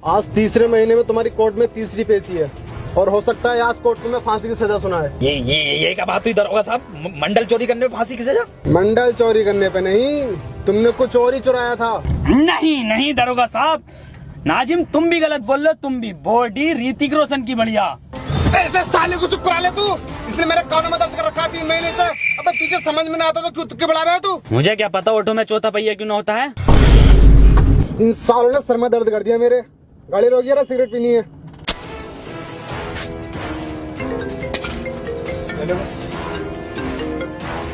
आज तीसरे महीने में तुम्हारी कोर्ट में तीसरी पेशी है और हो सकता है आज कोर्ट तुम्हें फांसी की सजा सुनाए। ये क्या बात हुई दरोगा साहब? मंडल चोरी करने पे फांसी की सजा? मंडल चोरी करने पे नहीं, तुमने कुछ चोरी चुराया था। नहीं दरोगा साहब, नाजिम तुम भी गलत बोल रहे हो। तुम भी बॉडी ऋतिक रोशन की बढ़िया। ऐसे साले को चुप करा ले तू, इसने मेरे कानों में दर्द कर रखा 3 महीने से। अबे तुझे समझ में ना आता तो क्यों तुक्के बढ़ा रहा है तू? मुझे क्या पता ऑटो में चौथा पहिया क्यों ना होता है। इन सालों ने सर में दर्द कर दिया मेरे। गाड़ी रोकिए ना, सिगरेट पीनी है।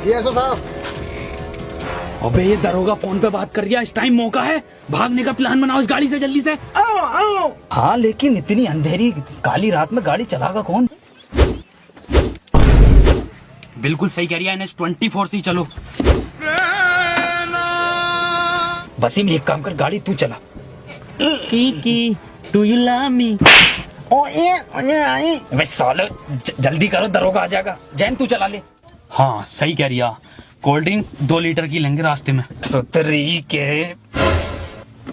जी एसओ साहब। अबे ये दरोगा फोन पे बात कर रहा है, इस टाइम मौका है, भागने का प्लान बनाओ इस गाड़ी से जल्दी से। आओ। हाँ लेकिन इतनी अंधेरी काली रात में गाड़ी चलागा कौन? बिल्कुल सही कह रही है, NH24 से चलो। वसीम एक काम कर, गाड़ी तू चला। की डू यू लव मी? साले जल्दी करो, दरोगा आ जाएगा। जैन तू चला ले। हाँ सही कह रही है, कोल्ड ड्रिंक 2 लीटर की लेंगे रास्ते में। सुतरी के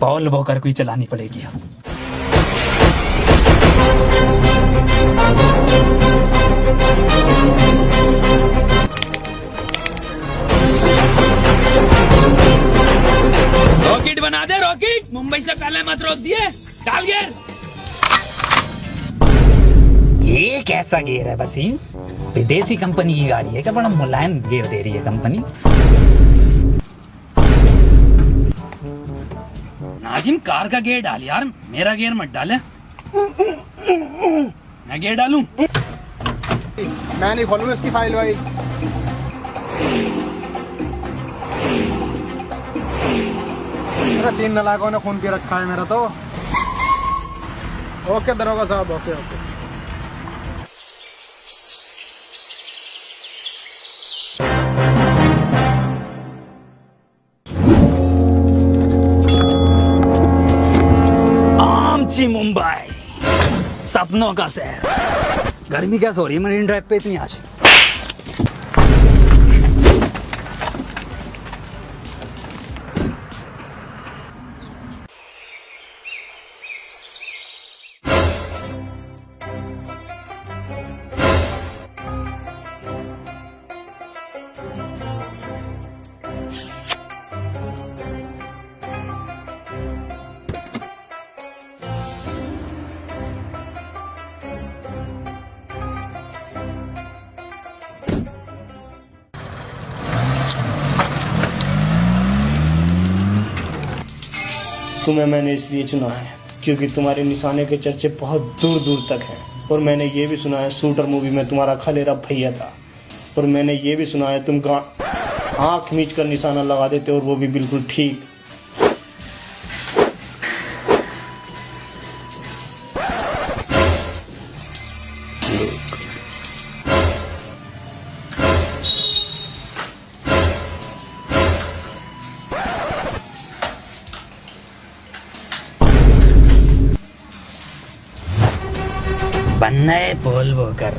पॉल वॉकर को ही चलानी पड़ेगी। रॉकेट बना दे रॉकेट, मुंबई से पहले मत रोक दिए। डाल गियर। ये कैसा गियर है वसीम? विदेशी कंपनी की गाड़ी है क्या? बड़ा मुलायम गियर दे रही है कंपनी। नाजिम कार का गियर डाल यार, मेरा गियर मत डाले। मैं गियर डालूं? मैं नहीं खोलूंगा इसकी फाइल भाई। मेरा 3 नालायकों ने खून पी रखा है मेरा तो। ओके दरोगा साहब, ओके। आमची मुंबई, सपनों का शहर। गर्मी कैसे हो रही है मरीन ड्राइव पे इतनी आज? तुम्हें मैंने इसलिए चुना है क्योंकि तुम्हारे निशाने के चर्चे बहुत दूर दूर तक हैं। और मैंने ये भी सुना है शूटर मूवी में तुम्हारा खलेरा भैया था। और मैंने ये भी सुना है तुम आँख मीच कर निशाना लगा देते और वो भी बिल्कुल ठीक। बनना है पोल वॉकर।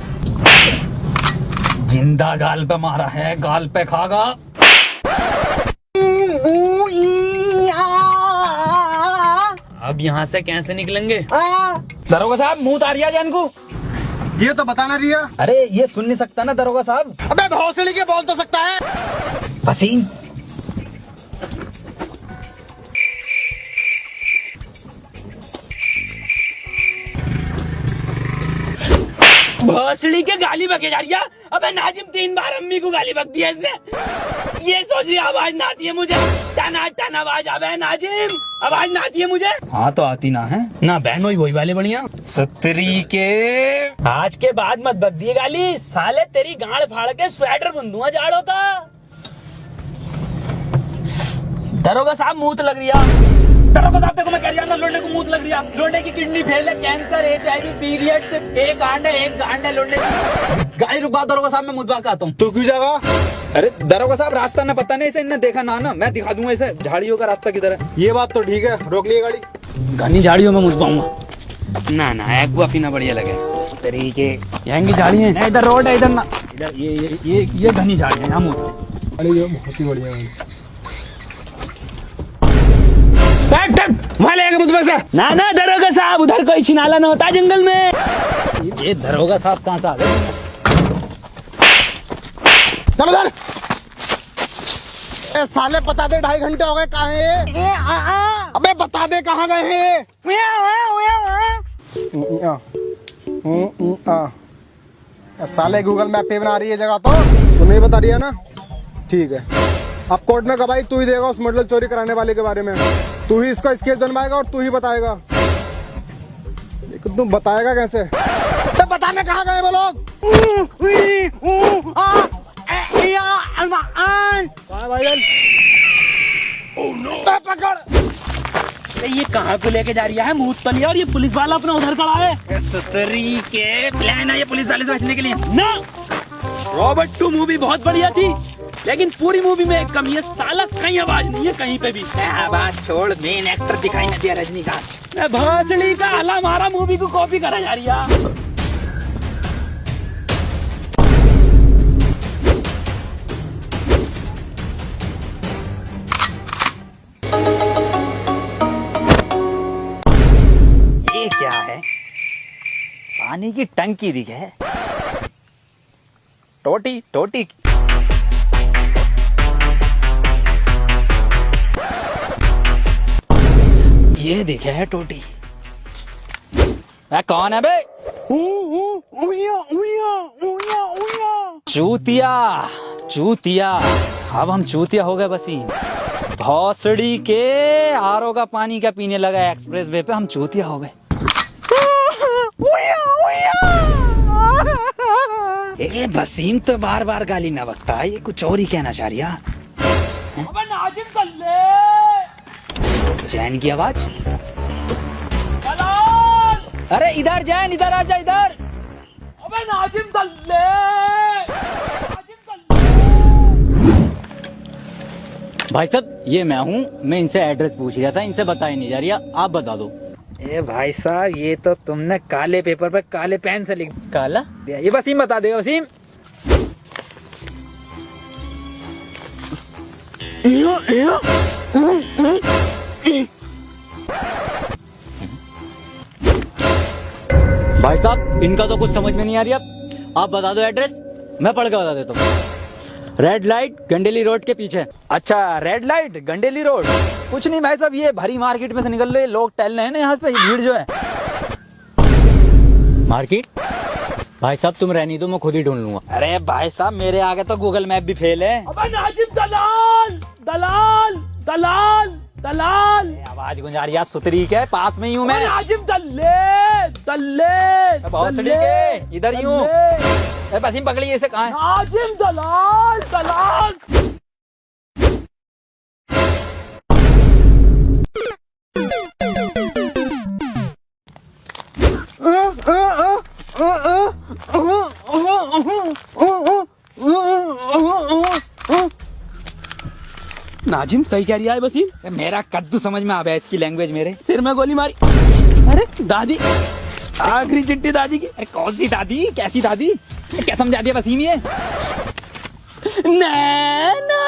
जिंदा गाल पे मारा है, गाल पे खागा। अब यहाँ से कैसे निकलेंगे? दरोगा साहब मुंह तारिया जान को। ये तो बताना रिया। अरे ये सुन नहीं सकता ना दरोगा साहब। अबे भोसड़ी के बोल तो सकता है। वसीम भोसड़ी के गाली बके जा रही है। अबे नाजिम 3 बार अम्मी को गाली बक दिया इसने। ये सोच रही आवाज ना आती है मुझे। टना टन आवाज आवे नाजिम, आवाज ना आती है मुझे। हाँ तो आती ना है ना बहन वही वाले बढ़िया। सतरी के आज के बाद मत बक दिए गाली, साले तेरी गांड फाड़ के स्वेटर बुन दूंगा जाड़ों का। दरोगा साहब मुंह लग रही है। दरोगा साहब देखो मैं कह रहा हूँ लोंडे को मुंह लग रही है। लोंडे की किडनी फेल है, कैंसर, HIV, पीरियड से एक गांड है लोंडे की। गाड़ी रुकवा दरोगा साहब, मैं मुद्दा आता हूँ। तू क्यों जाएगा? अरे दरोगा साहब रास्ता ना पता नहीं, इसे इन्हें देखा ना मैं दिखा दूंगा इसे झाड़ियों का रास्ता किधर है। ये बात तो ठीक है, रोक लिए गाड़ी। घनी झाड़ियों में मुझ पाऊंगा ना एक्वा पीना बढ़िया लगे। तरीके यहाँ की झाड़ी है, इधर रोड है, इधर ना, इधर ये घनी झाड़ी है, यहाँ बहुत ही बढ़िया। वहाँ ले मुझ में से। ना ना दरोगा साहब, उधर कोई छिनाला न होता जंगल में। ये दरोगा साहब कहाँ से आ गए? चलो सर। ए साले बता दे, 2.5 घंटे हो गए, कहाँ है ये? अबे बता दे कहाँ गए हैं? साले गूगल मैप पे बना रही है जगह, तो नहीं बता रही है ना? ठीक है, अब कोर्ट में गवाही तू ही देगा उस मॉडल चोरी कराने वाले के बारे में। तू ही इसका स्केच बनवाएगा और तू ही बताएगा। लेकिन तू बताएगा कैसे? तो बताने कहाँ गए वो लोग? पकड़। ये कहाँ को लेके जा रही है मूतलिया, और ये पुलिस वाला अपना उधर खड़ा है। सुतरी के प्लान है ये पुलिस वाले से बचने के लिए ना। रॉबर्ट 2 मूवी बहुत बढ़िया थी, लेकिन पूरी मूवी में एक कमी है, साला कहीं आवाज नहीं है कहीं पे भी। बात छोड़, मेन एक्टर दिखाई न दिया रजनीकांत। भोसड़ी का हला मारा मूवी को कॉपी करा जा रही है। ये क्या है? पानी की टंकी दिखे है। टोटी टोटी ये दिखे है टोटी। कौन है बे? चूतिया चूतिया। अब हम चूतिया हो गए वसीम। भौसड़ी के आरओ का पानी क्या पीने लगा एक्सप्रेस वे पे, हम चूतिया हो गए। ए वसीम तो बार बार गाली ना बकता है, ये कुछ और ही कहना चाह रही है। अबे नाजिम कर ले। जैन की आवाज। दलाल! अरे इधर जैन, इधर आजा इधर। अबे नाजिम कर ले। नाजिम कर ले। भाई साहब ये मैं हूँ, मैं इनसे एड्रेस पूछ रहा था, इनसे बताई नहीं जा रही, आप बता दो। ए भाई साहब ये तो तुमने काले पेपर पे काले पेन से लिख काला? दिया। ये वसीम बता दे वसीम। भाई साहब इनका तो कुछ समझ में नहीं आ रही, आप बता दो एड्रेस, मैं पढ़ के बता देता हूँ। रेड लाइट गंडेली रोड के पीछे। अच्छा रेड लाइट गंडेली रोड। कुछ नहीं भाई साहब, ये भरी मार्केट में से निकल रहे लोग टहल रहे हैं ना यहाँ पे, भीड़ जो है। मार्केट? भाई साहब तुम रहनी दो, मैं खुद ही ढूंढ लूंगा। अरे भाई साहब मेरे आगे तो गूगल मैप भी फेल है। अबे नाजिम दलाल दलाल दलाल दलाल। आवाज गुंजा रही है सुतरी के, पास में ही हूँ मैं। नाजिम दल्ले दल्ले भौसड़ी के इधर ही हूँ। वसीम पकड़िए इसे, कहाँ है? नाजिम दलाल दलाल। नाजिम सही कह रही है वसीम। मेरा कद्दू समझ में आ गया इसकी लैंग्वेज मेरे। सिर में गोली मारी। अरे दादी, आखिरी चिट्ठी दादी की। अरे कौन सी दादी, कैसी दादी? क्या समझा दिया वसीम ये? नैना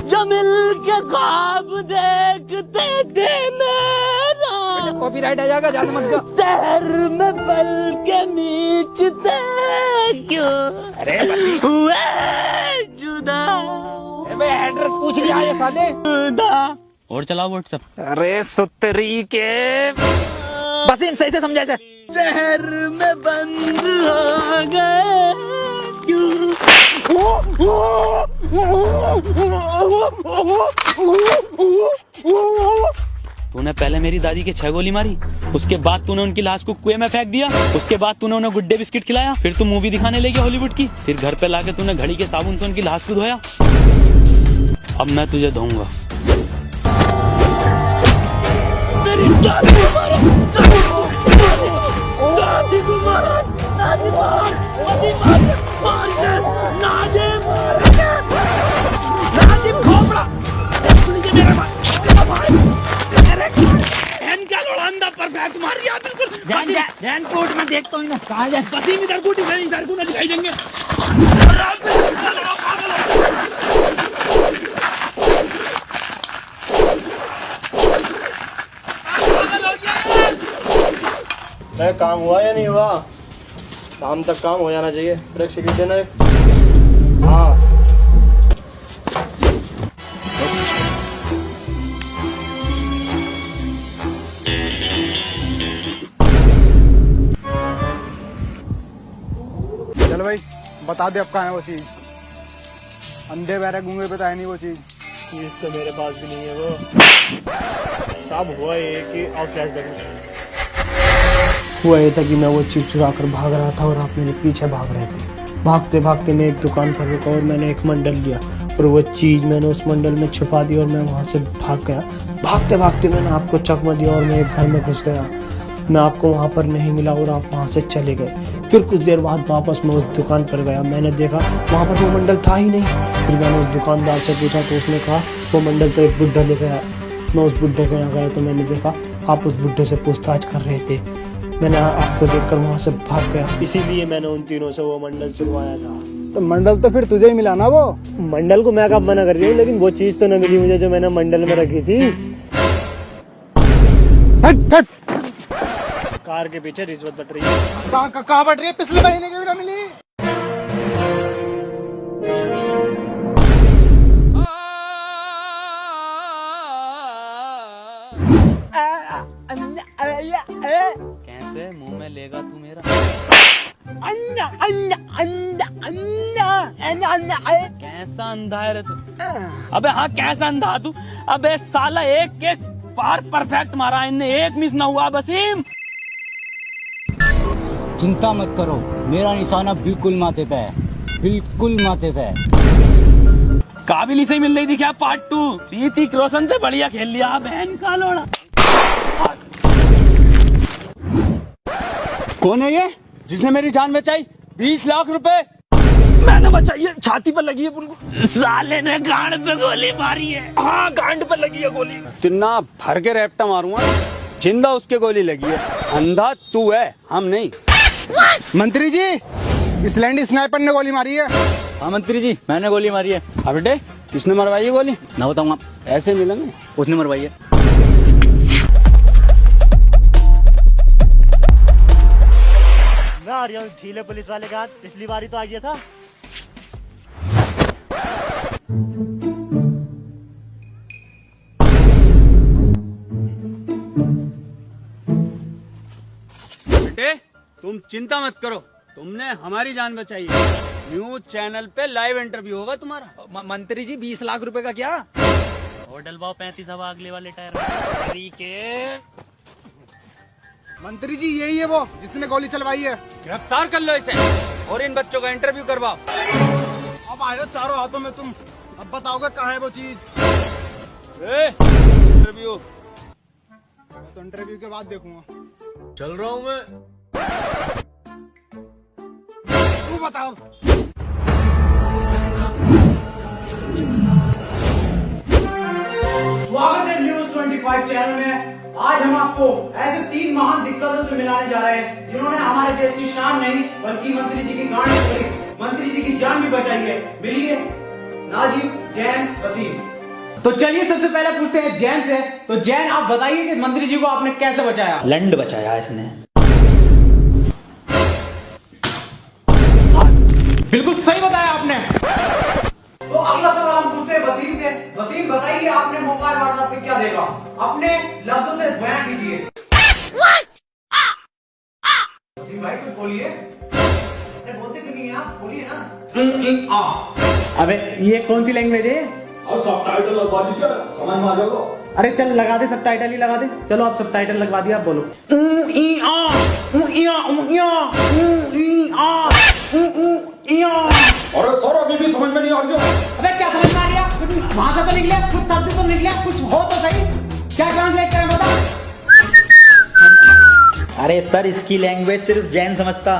जो मिल के ख्वाब देखते थे मेरा, कॉपीराइट आ जाएगा, ज्यादा मत गा। शहर में पल के नीचते क्यों अरे वसीम हुए जुदा। एड्रेस पूछ लिया ये साले। और चलाओ व्हाट्सएप। अरे सुतरी के वसीम सही से समझा था। शहर में बंद हो गए क्यों? तूने पहले मेरी दादी के 6 गोली मारी, उसके बाद तूने उनकी लाश को कुएं में फेंक दिया, उसके बाद तूने उन्हें गुड्डे बिस्किट खिलाया, फिर तू मूवी दिखाने ले गया हॉलीवुड की, फिर घर पे लाके तूने घड़ी के साबुन से उनकी लाश को धोया। अब मैं तुझे धोऊंगा। मेरी दादी को मारा, दादी को मारा, दादी मारा, दादी मारा, नाजिम, नाजिम खोपड़ा, मेरे का लोड़ांदा पर बैठ मार दिया बिल्कुल। ध्यान कोर्ट में देखता हूँ ना, कहाँ जाए? वसीम इधर को दिखाई देंगे। मैं काम हुआ या नहीं हुआ? शाम तक काम हो जाना चाहिए। ब्रेक सिगरेट देना एक। हाँ चल भाई बता दे अब कहाँ है वो चीज। अंधे बहरे गूंगे पे तो है नहीं वो चीज। चीज तो मेरे पास भी नहीं है वो। साहब हुआ ये कि और फ्लैशबैक में हुआ ये था कि मैं वो चीज चुरा कर भाग रहा था और आप मेरे पीछे भाग रहे थे। भागते भागते मैं एक दुकान पर रुका और मैंने एक मंडल लिया और वो चीज मैंने उस मंडल में छुपा दी और मैं वहां से भाग गया। भागते भागते मैंने आपको चकमा दिया और मैं एक घर में घुस गया। मैं आपको वहां पर नहीं मिला और आप वहां से चले गए। फिर कुछ देर बाद वापस मैं उस दुकान पर गया। मैंने देखा वहां पर वो मंडल था ही नहीं। फिर मैंने उस दुकानदार से पूछा तो उसने कहा वो मंडल तो एक बुड्ढा लेकर आया। मैं उस बुड्ढे के यहाँ गया तो मैंने देखा आप उस बुड्ढे से पूछताछ कर रहे थे। मैंने आपको देखकर वहां से भाग गया। इसीलिए मैंने उन तीनों से वो मंडल चुरवाया था। तो मंडल तो फिर तुझे ही मिला ना वो। मंडल को मैं कब मना कर रही हूँ, लेकिन वो चीज तो न मिली मुझे जो मैंने मंडल में रखी थी। हट हट। कार के पीछे रिश्वत बट रही है। कहाँ बट रही है? पिछले महीने की भी ना मिली। कैसे मुंह में लेगा तू मेरा? कैसा अंधा है रे तू? अबे हाँ कैसा अंधा तू? अबे साला एक एक पार परफेक्ट मारा, इनने एक मिस ना हुआ। वसीम चिंता मत करो, मेरा निशाना बिल्कुल माथे पे है, बिल्कुल माथे पे है। काबिली से मिल रही थी क्या पार्ट 2? ऋतिक रोशन से बढ़िया खेल लिया बहन का लोड़ा। कौन है ये जिसने मेरी जान बचाई? 20 लाख रुपए मैंने बचाई है, छाती पर लगी है पुनको। साले ने गांड पे गोली मारी है। हाँ गांड पे लगी है गोली। तिन्ना भर के रैप्टा मारूंगा, जिंदा उसके गोली लगी है। अंधा तू है, हम नहीं। मंत्री जी इस लैंडी स्नाइपर ने गोली मारी है। हाँ मंत्री जी मैंने गोली मारी है। हाँ बेटे किसने मरवाई है गोली? ना बताऊंगा, ऐसे मिलेंगे। उसने मरवाई है। मैं आ रहा हूँ ढीले पुलिस वाले का हाथ, पिछली बारी तो आ गया था। बेटे तुम चिंता मत करो, तुमने हमारी जान बचाई है। न्यूज चैनल पे लाइव इंटरव्यू होगा तुम्हारा। मंत्री जी 20 लाख रुपए का क्या? और डलवाओ 35 हवा अगले वाले टायर के। मंत्री जी यही है वो जिसने गोली चलवाई है। गिरफ्तार कर लो इसे और इन बच्चों का इंटरव्यू करवाओ। अब आए हो चारों हाथों में तुम, अब बताओगे कहाँ है वो चीज। इंटरव्यू मैं तो इंटरव्यू के बाद देखूंगा। चल रहा हूँ मैं। तू बताओ। स्वागत है न्यूज 25 चैनल में। आज हम आपको ऐसे 3 महान दिग्गजों से मिलाने जा रहे हैं जिन्होंने हमारे देश की शान नहीं बल्कि मंत्री जी की गांड तोड़ी, मंत्री जी की जान भी बचाई है। मिलिए नाजिम, जैन, वसीम। तो चलिए सबसे पहले पूछते हैं जैन से। तो जैन आप बताइए कि मंत्री जी को आपने कैसे बचाया? लंड बचाया इसने। बिल्कुल सही बताया आपने। तो अगला सवाल हम पूछते हैं वसीम से। वसीम बताइए आपने मोकाल वारदात में क्या देखा? अपने लफ्जों से बयान कीजिए। वसीम भाई कुछ बोलिए। अरे बोलते क्यों नहीं आप? बोलिए ना। अबे ये कौन सी लैंग्वेज है? और सबटाइटल लगवा दीजिए, समझ में आ जाएगा। अरे चल लगा दे, सबटाइटल ही लगा दे। चलो आप सबटाइटल लगवा दिया, आप बोलो। और सर अभी भी समझ में नहीं आ रही है। अबे क्या समझ में आ गया? कुछ वहां से तो निकले, कुछ शब्द तो निकले, कुछ हो तो सही। क्या ट्रांसलेट करें बता? अरे सर इसकी लैंग्वेज सिर्फ जैन समझता।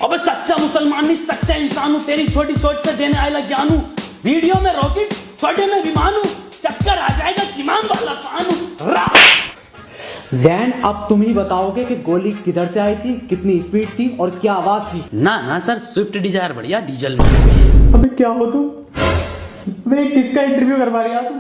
अबे सच्चा मुसलमान नहीं, सच्चा इंसान हूँ। तेरी छोटी सोच पे देने आएगा ज्ञान हूँ। वीडियो में रॉकेट, छोटे में विमान हूँ। चक्कर आ जाएगा किमान वाला पान हूँ। जैन अब तुम ही बताओगे कि गोली किधर से आई थी, कितनी स्पीड थी और क्या आवाज थी? ना ना सर, स्विफ्ट डिजायर बढ़िया डीजल में। अबे क्या हो तुम? मैं किसका इंटरव्यू करवा रही तुम?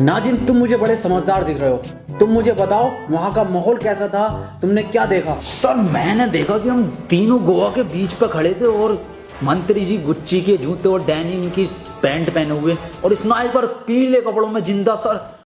नाजिम, तुम मुझे बड़े समझदार दिख रहे हो। तुम मुझे बताओ वहाँ का माहौल कैसा था, तुमने क्या देखा? सर मैंने देखा कि हम तीनों गोवा के बीच पे खड़े थे और मंत्री जी गुच्ची के जूते और डैनिम की पैंट पहने हुए और स्नाइपर पीले कपड़ों में जिंदा सर